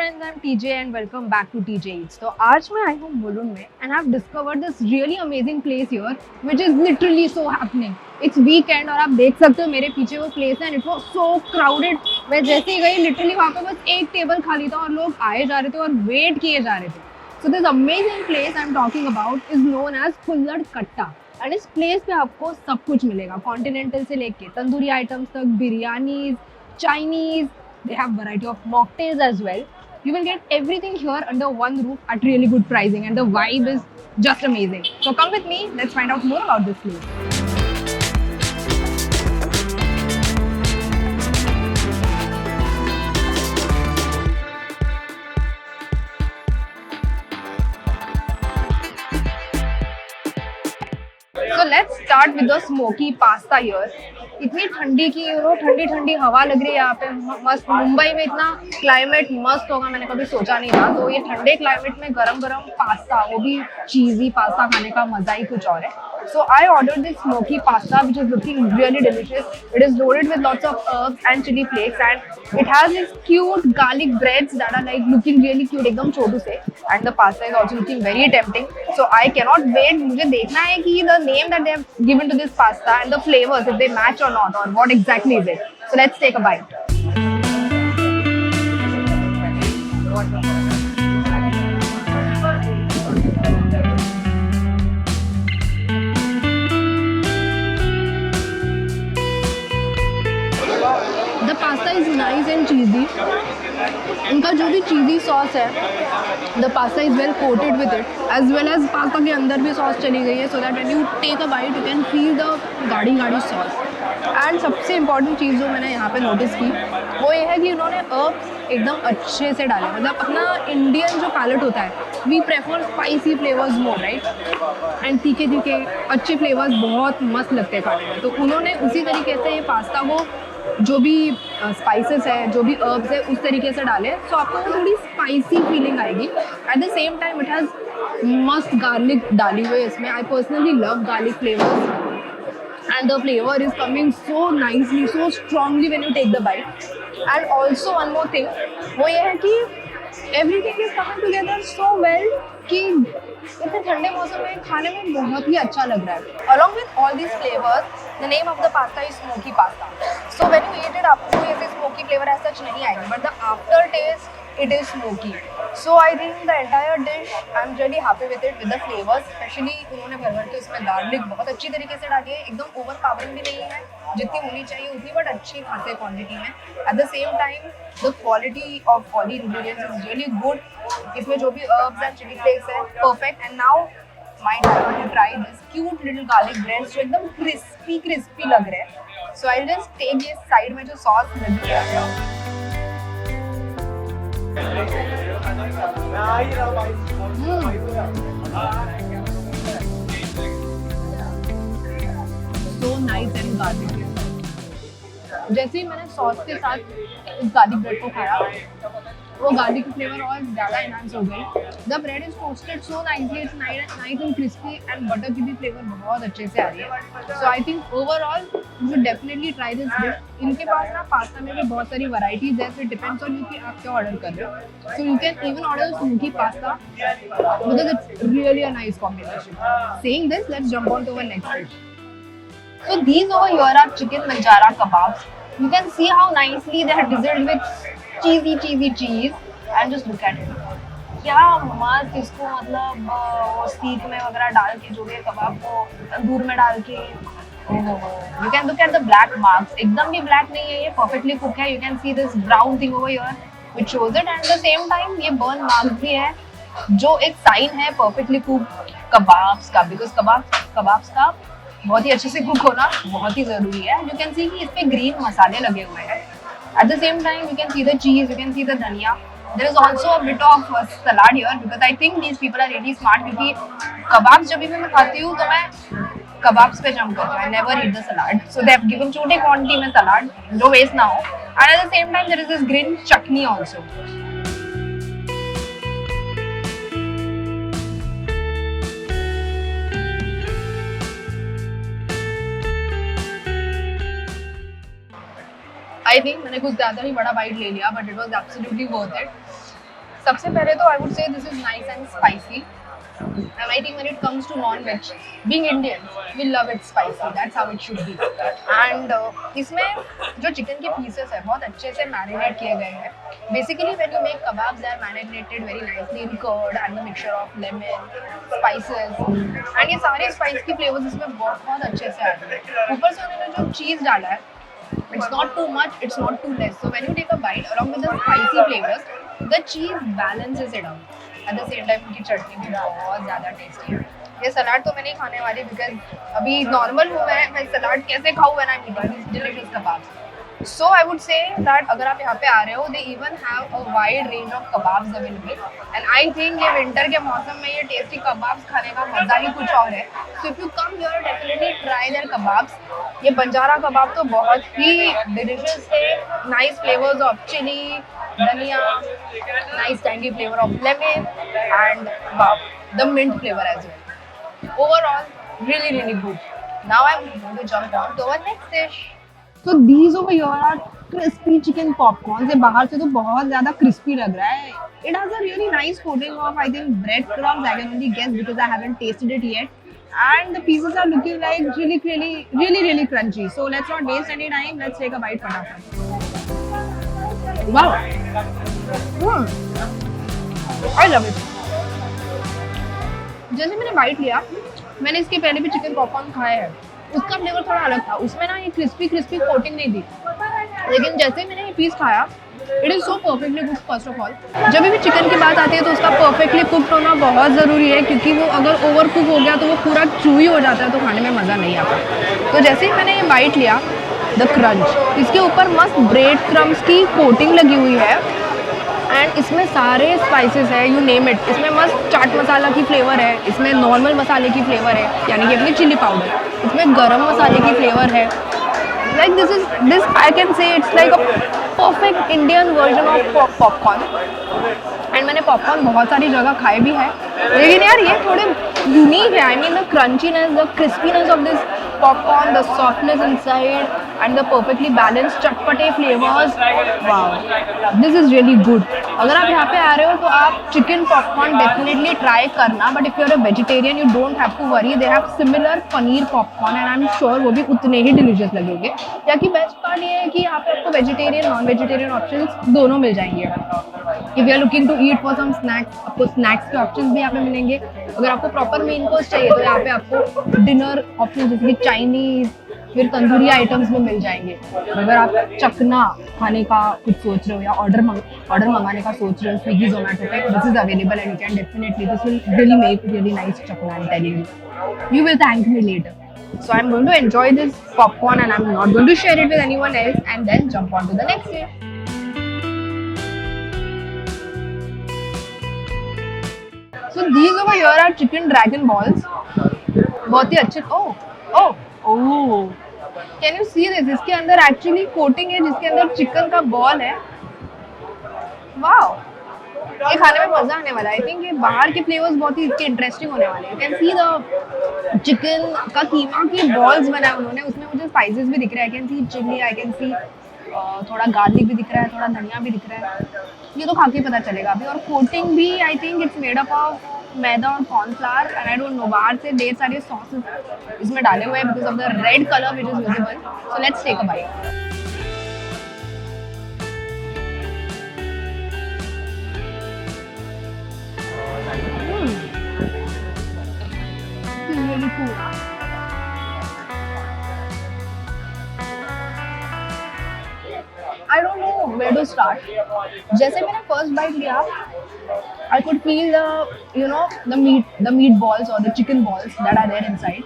friends, I'm TJ and welcome back to TJ Eats. तो आज मैं आई हूँ मुलुंड में and I've discovered this really amazing place here which is literally so happening. It's weekend और आप देख सकते हो मेरे पीछे वो place है and it was so crowded. मैं जैसे ही गई literally वहाँ पे बस एक टेबल खाली था और लोग आए जा रहे थे और वेट किए जा रहे थे. So this amazing place I'm talking about is known as कुल्लड़ कट्टा. एंड इस प्लेस पे आपको सब कुछ मिलेगा, कॉन्टिनेंटल से लेके तंदूरी आइटम्स तक, biryanis, Chinese. They have variety of mocktails as well. You will get everything here under one roof at really good pricing and the vibe is just amazing. So come with me, let's find out more about this place. So let's start with the smoky pasta here. इतनी ठंडी की ठंडी ठंडी हवा लग रही है यहाँ पे. मस्त. मुंबई में इतना क्लाइमेट मस्त होगा मैंने कभी सोचा नहीं था. तो ये ठंडे क्लाइमेट में गरम गरम पास्ता, वो भी चीज़ी पास्ता खाने का मजा ही कुछ और है. So I ordered this smoky pasta which is looking really delicious. It is loaded with lots of herbs and chili flakes and it has these cute garlic breads that are like looking really cute, एकदम छोटू से. And the pasta is also looking very tempting. So I cannot wait. मुझे देखना है कि the name that they have given to this pasta and the flavors, if they match or not, or what exactly is it. So let's take a bite. The pasta is nice and cheesy. इनका जो भी चीज़ी sauce है, the pasta is well coated with it, as well as pasta के अंदर भी sauce चली गई है, so that when you take a bite, you can feel the गाढ़ी गाढ़ी सॉस. एंड सबसे इम्पॉर्टेंट चीज़ जो मैंने यहाँ पे नोटिस की वो ये है कि उन्होंने herbs एकदम अच्छे से डाले. मतलब अपना इंडियन जो पैलेट होता है, we prefer spicy flavours more, right. And तीखे तीखे अच्छे फ्लेवर्स बहुत मस्त लगते हैं खाने में. तो उन्होंने उसी तरीके से ये पास्ता को जो भी स्पाइसेस है, जो भी हर्ब्स है, उस तरीके से डाले. सो आपको थोड़ी स्पाइसी फीलिंग आएगी. Eight the same time it has मस्त गार्लिक डाली हुई है इसमें. I personally love garlic flavours and the flavor is coming so nicely, so strongly when you take the bite. And also one more thing, वो ये है कि everything is coming together so well कि इतने ठंडे मौसम में खाने में बहुत ही अच्छा लग रहा है. Along with all these flavors, the name of the pasta is smoky pasta. So when you eat it, आपको ऐसे smoky flavor as such नहीं आएगी, but the aftertaste it is smoky. So I think the entire dish I'm really happy with it, with the flavors. Especially उन्होंने भर के उसमें garlic बहुत अच्छी तरीके से डाली है. एकदम ओवर पावरिंग भी नहीं है, जितनी होनी चाहिए उतनी, बट अच्छी खासे क्वांटिटी में. At the same time, the quality of all the ingredients is really good. इसमें जो भी herbs and chili flakes है, perfect. And now my turn to try this cute little garlic breads जो एकदम crispy लग रहे हैं. So I'll just take ये side में जो sauce लगी है. So nice and garlic. जैसे ही मैंने सॉस के साथ इस गार्लिक ब्रेड को खाया, वो गार्लिक की फ्लेवर और ज़्यादा एनहांस हो गई. The bread is toasted so nicely, it's nice and crispy and butter की भी फ्लेवर बहुत अच्छे से आ रही है. So I think overall you should definitely try this dish. इनके पास ना पास्ता में भी बहुत सारी वैरायटीज है, सो डिपेंड्स ऑन यू कि आप क्या ऑर्डर कर रहे हो. So you can even order smoky pasta because it's really a nice combination. Saying this, let's jump on to our next dish. So these over here are chicken manjara kebabs. You can see how nicely they are drizzled with cheesy cheese. And just look at it. क्या मस्त इसको मतलब वो सीख में वगैरह डाल के जो भी कबाब को तंदूर में डाल के. You can look at the black marks. एकदम भी black नहीं है, ये perfectly cooked है. You can see this brown thing over here which shows it. And at the same time ये burn marks भी है जो एक sign है perfectly cooked kebabs का. Because kebabs का बहुत ही अच्छे से कुक होना बहुत ही ज़रूरी है. यू कैन सी कि इस पे ग्रीन मसाले लगे हुए हैं. At the same time you can see the cheese, you can see the dhania. There is also a bit of salad here because I think these people are really smart. क्योंकि कबाब जब भी मैं खाती हूँ तो मैं कबाब्स पे जंप करती हूँ. I never eat the salad. So they have given छोटी क्वांटिटी में सलाड जो वेस्ट ना हो. And at the same time there is this green chutney also. I think मैंने कुछ ज़्यादा ही बड़ा बाइट ले लिया, but it was absolutely worth it. सबसे पहले तो I would say this is nice and spicy. And I think when it comes to non-veg, being Indian, we love it spicy. That's how it should be. And इसमें जो chicken के pieces है बहुत अच्छे से मैरिनेट किए गए हैं. Basically, when you make kebabs, they are marinated very nicely in curd and the mixture of lemon, spices. And ये सारे स्पाइस की फ्लेवर्स इसमें बहुत अच्छे से आते हैं. ऊपर से उन्होंने जो चीज़ डाला है, it's not too much, it's not too less. So when you take a bite, along with the spicy flavors, the cheese balances it out. At the same time, उनकी चटनी भी बहुत ज़्यादा टेस्टी है. ये सलाद तो मैं नहीं खाने वाली बिकॉज अभी नॉर्मल हूँ मैं सलाद कैसे खाऊँ when I'm eating these delicious kebabs. So I would say that अगर आप यहाँ पे आ रहे हो, they even have a wide range of kebabs available. And I think ये winter के मौसम में ये tasty kebabs खाने का मज़ा ही कुछ और है. So if you come here, definitely try their kebabs. ये बंजारा कबाब तो बहुत ही delicious है. Nice flavors of chili, धनिया, nice tangy flavor of lemon, and wow, the mint flavor as well. Overall, really good. Now I'm going to jump on to our next dish. So these over here are crispy chicken popcorns. ये बाहर से तो बहुत ज़्यादा crispy लग रहा है. It has a really nice coating of I think breadcrumbs. I can only guess because I haven't tasted it yet. And the pieces are looking like really crunchy. So let's not waste any time. Let's take a bite फटाफट. Wow. I love it. जैसे मैंने bite लिया, मैंने इसके पहले भी chicken popcorn खाया है. उसका फ्लेवर थोड़ा अलग था. उसमें ना ये क्रिस्पी कोटिंग नहीं थी. लेकिन जैसे मैंने ये पीस खाया, it is so perfectly cook. First of all, जब भी चिकन की बात आती है तो उसका परफेक्टली कुक्ड होना बहुत ज़रूरी है, क्योंकि वो अगर ओवर कुक हो गया तो वो पूरा चूई हो जाता है, तो खाने में मज़ा नहीं आता. तो जैसे ही मैंने ये बाइट लिया, द क्रंच, इसके ऊपर मस्त ब्रेड क्रम्स की कोटिंग लगी हुई है. एंड इसमें सारे स्पाइसेस है, यू नेम इट. इसमें मस्त चाट मसाला की फ्लेवर है, इसमें नॉर्मल मसाले की फ्लेवर है, यानी कि अपनी चिली पाउडर. इसमें गरम मसाले की फ्लेवर है. Like this I can say it's like a perfect Indian version of popcorn. And मैंने पॉपकॉर्न बहुत सारी जगह खाए भी है, लेकिन यार ये थोड़े यूनिक है. I mean the crunchiness, the crispiness of this popcorn, the softness inside, and the perfectly balanced चटपटे flavors. Wow, this is really good. अगर आप यहाँ पे आ रहे हो तो आप चिकन पॉपकॉर्न डेफिनेटली ट्राई करना. But if you are a vegetarian, you don't have to worry. They have similar paneer popcorn and I am sure वो भी उतने ही डिलीशियस लगेंगे. या कि बेस्ट पार्ट ये है कि यहाँ पे आपको वेजिटेरियन नॉन वेजिटेरियन ऑप्शंस दोनों मिल जाएंगे. If you are looking to eat for some snacks, आपको स्नैक्स के ऑप्शंस भी यहाँ पे मिलेंगे. अगर आपको प्रॉपर मेन कोर्स चाहिए तो यहाँ पे आपको डिनर ऑप्शन जैसे कि चाइनीज, फिर तंदूरी आइटम्स भी मिल जाएंगे. अगर आप चखना खाने का कुछ सोच रहे हो या ऑर्डर मंगाने का सोच रहे हो स्विगी जोमेटो पे, this is available and you can definitely, this will really make really nice chakhna. I am telling you will thank me later. So I'm going to enjoy this popcorn and I'm not going to share it with anyone else, and then jump on to the next day. So these over here are chicken dragon balls. बहुत ही अच्छे. ओह can you see this? इसके अंदर actually coating है जिसके अंदर chicken का ball है. Wow, ये खाने में मजा आने वाला है. आई थिंक ये बाहर के फ्लेवर्स बहुत ही इसके इंटरेस्टिंग होने वाले हैं. You can see the chicken का कीमा के बॉल्स बनाए उन्होंने. उसमें मुझे स्पाइसेस भी दिख रहे हैं. I can see chili, I can see थोड़ा गार्लिक भी दिख रहा है, थोड़ा धनिया भी दिख रहा है. ये तो खा के पता चलेगा अभी. और कोटिंग भी I think it's made up of maida और cornflour and I don't know. बाहर से ढेर सारे सॉसेस इसमें डाले हुए हैं because of the red colour which is visible. So let's take a bite. This is really cool. I don't know where to start. जैसे मैंने फर्स्ट बाइट लिया, I could feel the meat balls or the chicken balls that are there inside.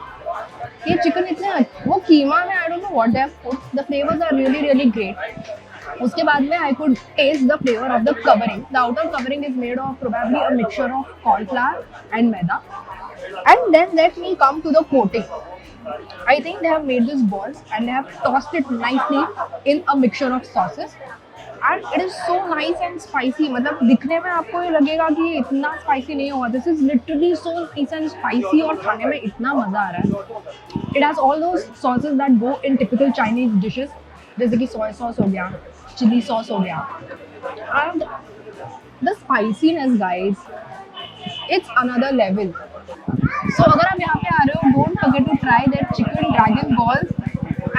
ये chicken इतने वो कीमा में I don't know what they have put. The flavors are really great. उसके बाद में I could taste the flavor of the covering. The outer covering is made of probably a mixture of corn flour and maida. And then let me come to the coating. I think they have made these balls and they have tossed it nicely in a mixture of sauces. And it is so nice and spicy. मतलब दिखने में आपको ये लगेगा कि ये इतना spicy नहीं होगा. This is literally so nice and spicy और खाने में इतना मज़ा आ रहा है. It has all those sauces that go in typical Chinese dishes. जैसे कि soy sauce हो गया, chili sauce हो गया. And The spiciness, guys, it's another level. So अगर आप यहाँ पे आ रहे हो, don't forget to try their chicken dragon balls.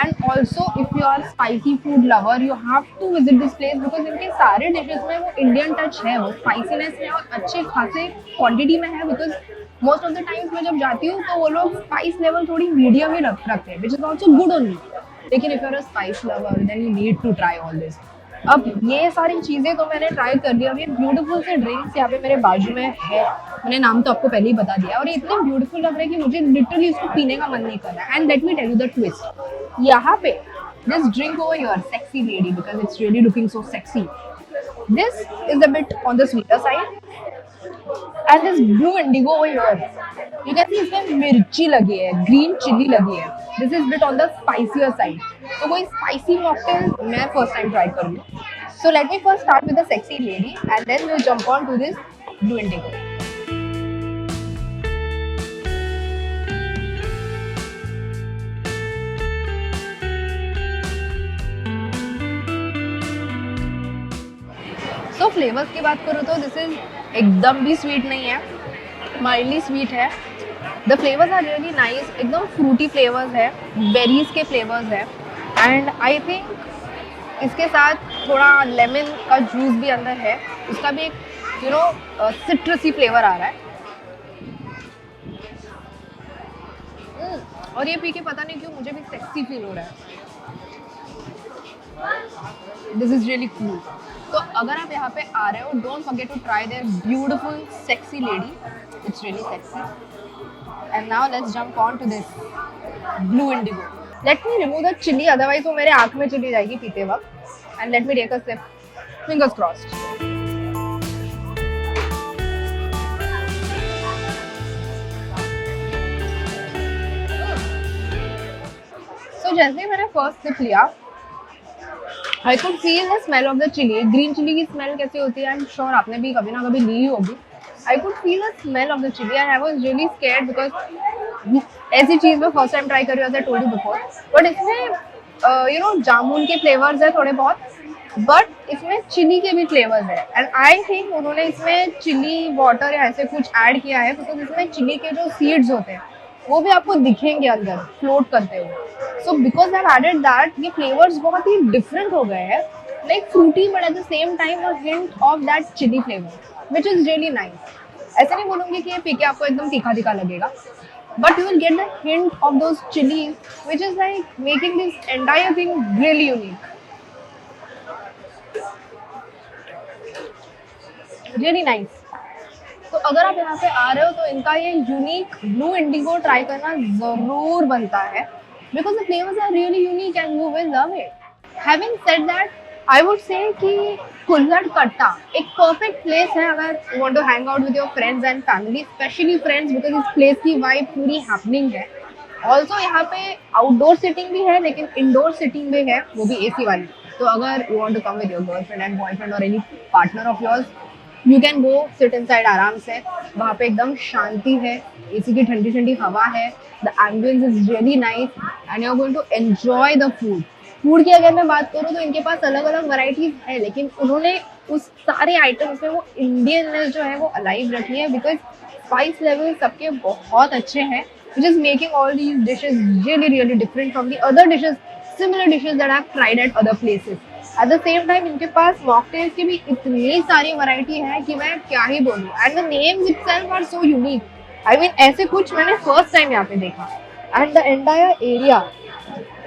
And also if you are spicy food lover, you have to visit this place because इनके सारे dishes में वो Indian touch है, वो spiciness है और अच्छे खासे quantity में है. Because most of the times मैं जब जाती हूँ तो वो लोग spice level थोड़ी medium ही रखते हैं, which is also good only. लेकिन if you are a spice lover, then you need to try all this. अब ये सारी चीज़ें तो मैंने ट्राई कर लिया. अब ये ब्यूटीफुल से ड्रिंक्स यहाँ पे मेरे बाजू में है, मैंने नाम तो आपको पहले ही बता दिया, और ये इतने ब्यूटीफुल लग रहे हैं कि मुझे लिटरली इसको पीने का मन नहीं कर रहा है. And let me tell you the twist. यहाँ पे this drink over here, sexy lady, because it's really looking so sexy. This is a bit on the sweeter side. And this blue indigo over here, you can see इसमें मिर्ची लगी है, green chili लगी है. This is bit on the spicier side. तो कोई spicy mocktail मैं first time try करूँगी. So let me first start with the sexy lady and then we'll jump on to this blue indigo. So flavors की बात करूँ तो this is एकदम भी sweet नहीं है, mildly sweet है. The flavors are really nice, एकदम fruity flavors है, berries के flavors है, and I think इसके साथ थोड़ा लेमन का जूस भी अंदर है, उसका भी एक सिट्रसी फ्लेवर आ रहा है. और ये पी के पता नहीं क्यों मुझे भी सेक्सी फील हो रहा है. This is really cool. तो अगर आप यहाँ पे आ रहे हो, don't forget to try their beautiful sexy lady. It's really sexy. And now let's jump on to this blue indigo. Let me remove the chilli, अदरवाइज वो मेरे आँख में चली जाएगी पीते वक्त. And let me take a sip. Fingers crossed. So जैसे ही मैंने फर्स्ट सिप लिया, I could feel the smell of the chili. Green chili की स्मेल कैसी होती है, आई एम श्योर आपने भी कभी ना कभी ली होगी. I could feel the smell of the chili and I was really scared because ऐसी चीज़ मैं फर्स्ट टाइम ट्राई कर रही हूँ, as I told you before. But इसमें जामुन के फ्लेवर्स है थोड़े बहुत, बट इसमें चिली के भी फ्लेवर्स है. एंड आई थिंक उन्होंने इसमें चिली वाटर या ऐसे कुछ ऐड किया है, बिकॉज इसमें चिली के जो सीड्स होते हैं वो भी आपको दिखेंगे अंदर फ्लोट करते हुए. So because I added that, ये फ्लेवर्स बहुत ही डिफरेंट हो गए हैं, like fruity but at the same time a hint of that chili flavour, which is really nice. ऐसे नहीं बोलूँगी कि ये पी के आपको एकदम तीखा तीखा लगेगा, but you will get the hint of those chilies, which is like making this entire thing really unique. Really nice. तो अगर आप यहाँ पे आ रहे हो तो इनका ये यूनिक ब्लू इंडिगो ट्राई करना ज़रूर बनता है, because the flavors are really unique and you will love it. Having said that, I would say कि कुल्हड़ कट्टा एक परफेक्ट प्लेस है अगर you want to hang out with your friends and family, especially friends, because इस place की vibe पूरी happening है. ऑल्सो यहाँ पे आउटडोर सिटिंग भी है, लेकिन इंडोर सिटिंग भी है, वो भी एसी वाली. तो अगर you want to come with your girlfriend and boyfriend or any partner of yours, you can go sit inside आराम से. वहाँ पे एकदम शांति है, एसी की ठंडी ठंडी हवा है, the ambience is really nice and you are going to enjoy the food. Food की अगर मैं बात करूँ तो इनके पास अलग अलग वैरायटीज है, लेकिन उन्होंने उस सारे आइटम्स में वो इंडियननेस जो है वो अलाइव रखी है, बिकॉज स्पाइस लेवल सबके बहुत अच्छे हैं, which is making all these dishes really different from the other dishes, similar dishes that I've tried at other places. At the same time इनके पास मॉकटेल्स की भी इतनी सारी वैरायटी है कि मैं क्या ही बोलूँ. And the names itself are so unique. I mean ऐसे कुछ मैंने फर्स्ट टाइम यहाँ पे देखा. एंड the entire area,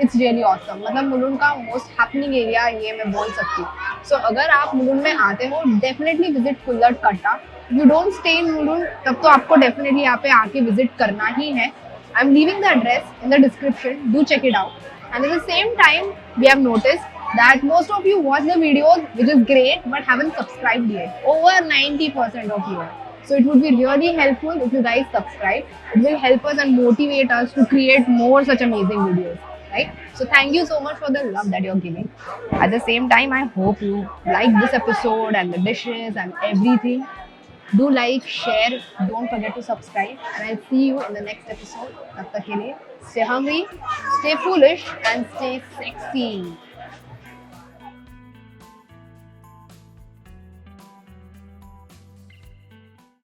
it's really awesome. मतलब मुलुंड का मोस्ट हैपनिंग एरिया ये मैं बोल सकती हूँ. सो अगर आप मुलुंड में आते हो, डेफिनेटली विजिट कुल्हड़ कट्टा. You don't stay in Mulund तब तो आपको डेफिनेटली यहाँ पे आके विजिट करना ही है. I am leaving the address in the description, do check it out. And at the same time we have noticed that most of you watch the videos, which is great, but haven't subscribed yet. Over 90% of you. So it would be really helpful if you guys subscribe. It will help us and motivate us to create more such amazing videos, right? So thank you so much for the love that you're giving. At the same time, I hope you like this episode and the dishes and everything. Do like, share, don't forget to subscribe, and I'll see you in the next episode. Tab tak ke liye, stay hungry, stay foolish, and stay sexy.